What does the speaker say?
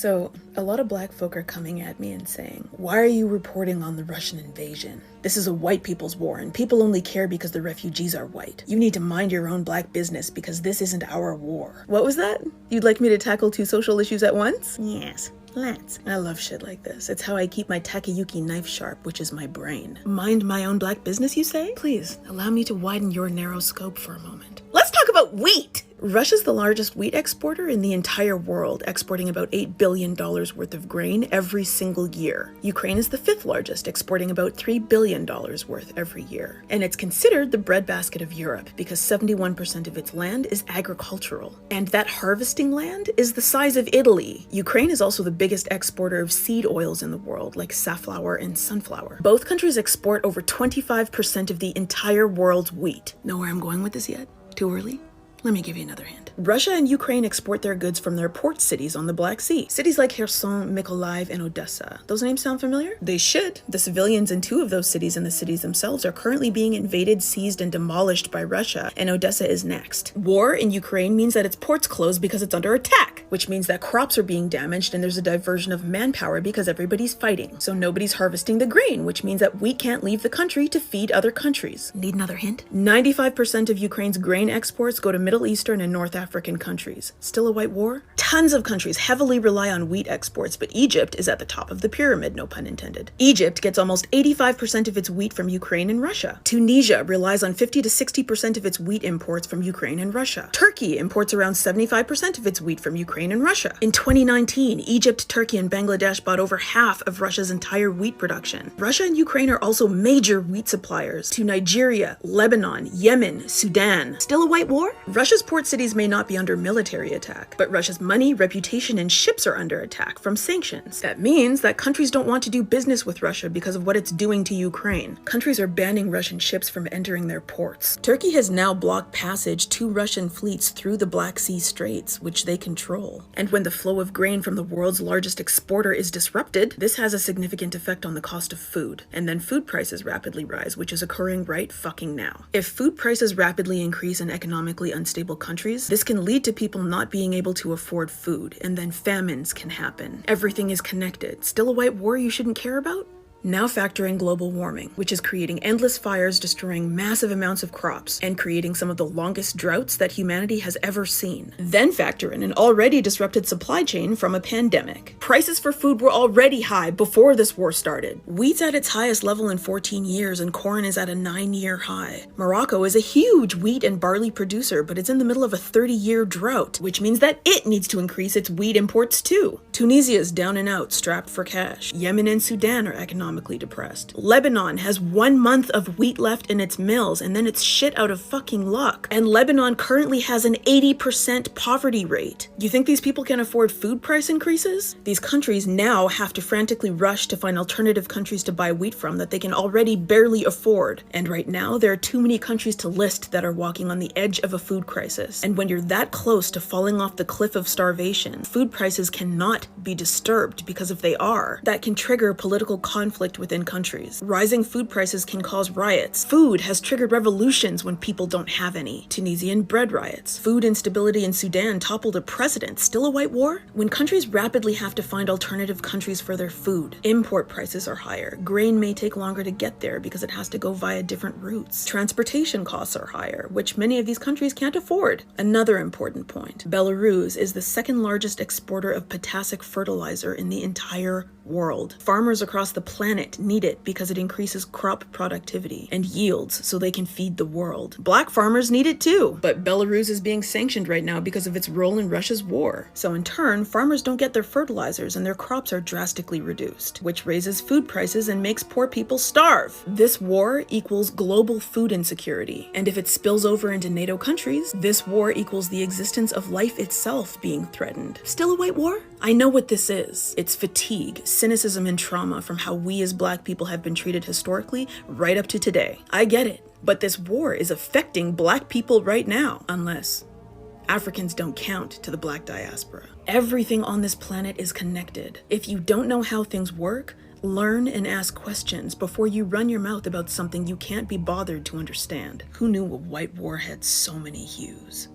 So, a lot of black folk are coming at me and saying, why are you reporting on the Russian invasion? This is a white people's war, and people only care because the refugees are white. You need to mind your own black business because this isn't our war. What was that? You'd like me to tackle two social issues at once? Yes. Let's. I love shit like this. It's how I keep my Takayuki knife sharp, which is my brain. Mind my own black business, you say? Please, allow me to widen your narrow scope for a moment. Let's talk about wheat! Russia's the largest wheat exporter in the entire world, exporting about $8 billion worth of grain every single year. Ukraine is the fifth largest, exporting about $3 billion worth every year. And it's considered the breadbasket of Europe because 71% of its land is agricultural. And that harvesting land is the size of Italy. Ukraine is also the biggest exporter of seed oils in the world, like safflower and sunflower. Both countries export over 25% of the entire world's wheat. Know where I'm going with this yet? Too early? Let me give you another hint. Russia and Ukraine export their goods from their port cities on the Black Sea. Cities like Kherson, Mykolaiv, and Odessa. Those names sound familiar? They should. The civilians in two of those cities and the cities themselves are currently being invaded, seized, and demolished by Russia, and Odessa is next. War in Ukraine means that its ports close because it's under attack, which means that crops are being damaged and there's a diversion of manpower because everybody's fighting. So nobody's harvesting the grain, which means that wheat can't leave the country to feed other countries. Need another hint? 95% of Ukraine's grain exports go to Middle Eastern and North African countries. Still a white war? Tons of countries heavily rely on wheat exports, but Egypt is at the top of the pyramid, no pun intended. Egypt gets almost 85% of its wheat from Ukraine and Russia. Tunisia relies on 50 to 60% of its wheat imports from Ukraine and Russia. Turkey imports around 75% of its wheat from Ukraine and Russia. In 2019, Egypt, Turkey, and Bangladesh bought over half of Russia's entire wheat production. Russia and Ukraine are also major wheat suppliers to Nigeria, Lebanon, Yemen, Sudan. Still a white war? Russia's port cities may not be under military attack, but Russia's money, reputation, and ships are under attack from sanctions. That means that countries don't want to do business with Russia because of what it's doing to Ukraine. Countries are banning Russian ships from entering their ports. Turkey has now blocked passage to Russian fleets through the Black Sea Straits, which they control. And when the flow of grain from the world's largest exporter is disrupted, this has a significant effect on the cost of food. And then food prices rapidly rise, which is occurring right fucking now. If food prices rapidly increase in economically unstable countries, this can lead to people not being able to afford food, and then famines can happen. Everything is connected. Still a white war you shouldn't care about? Now factor in global warming, which is creating endless fires, destroying massive amounts of crops, and creating some of the longest droughts that humanity has ever seen. Then factor in an already disrupted supply chain from a pandemic. Prices for food were already high before this war started. Wheat's at its highest level in 14 years, and corn is at a 9-year high. Morocco is a huge wheat and barley producer, but it's in the middle of a 30-year drought, which means that it needs to increase its wheat imports too. Tunisia is down and out, strapped for cash. Yemen and Sudan are economically depressed. Lebanon has 1 month of wheat left in its mills, and then it's shit out of fucking luck. And Lebanon currently has an 80% poverty rate. You think these people can afford food price increases? These countries now have to frantically rush to find alternative countries to buy wheat from that they can already barely afford. And right now, there are too many countries to list that are walking on the edge of a food crisis. And when you're that close to falling off the cliff of starvation, food prices cannot be disturbed, because if they are, that can trigger political conflict within countries. Rising food prices can cause riots. Food has triggered revolutions when people don't have any. Tunisian bread riots. Food instability in Sudan toppled a president. Still a white war? When countries rapidly have to find alternative countries for their food, import prices are higher. Grain may take longer to get there because it has to go via different routes. Transportation costs are higher, which many of these countries can't afford. Another important point. Belarus is the second largest exporter of potassic fertilizer in the entire world. Farmers across the planet need it because it increases crop productivity and yields so they can feed the world. Black farmers need it too, but Belarus is being sanctioned right now because of its role in Russia's war. So in turn, farmers don't get their fertilizers and their crops are drastically reduced, which raises food prices and makes poor people starve. This war equals global food insecurity, and if it spills over into NATO countries, this war equals the existence of life itself being threatened. Still a white war? I know what this is. It's fatigue, cynicism, and trauma from how we as Black people have been treated historically right up to today. I get it, but this war is affecting Black people right now, unless Africans don't count to the Black diaspora. Everything on this planet is connected. If you don't know how things work, learn and ask questions before you run your mouth about something you can't be bothered to understand. Who knew a white war had so many hues?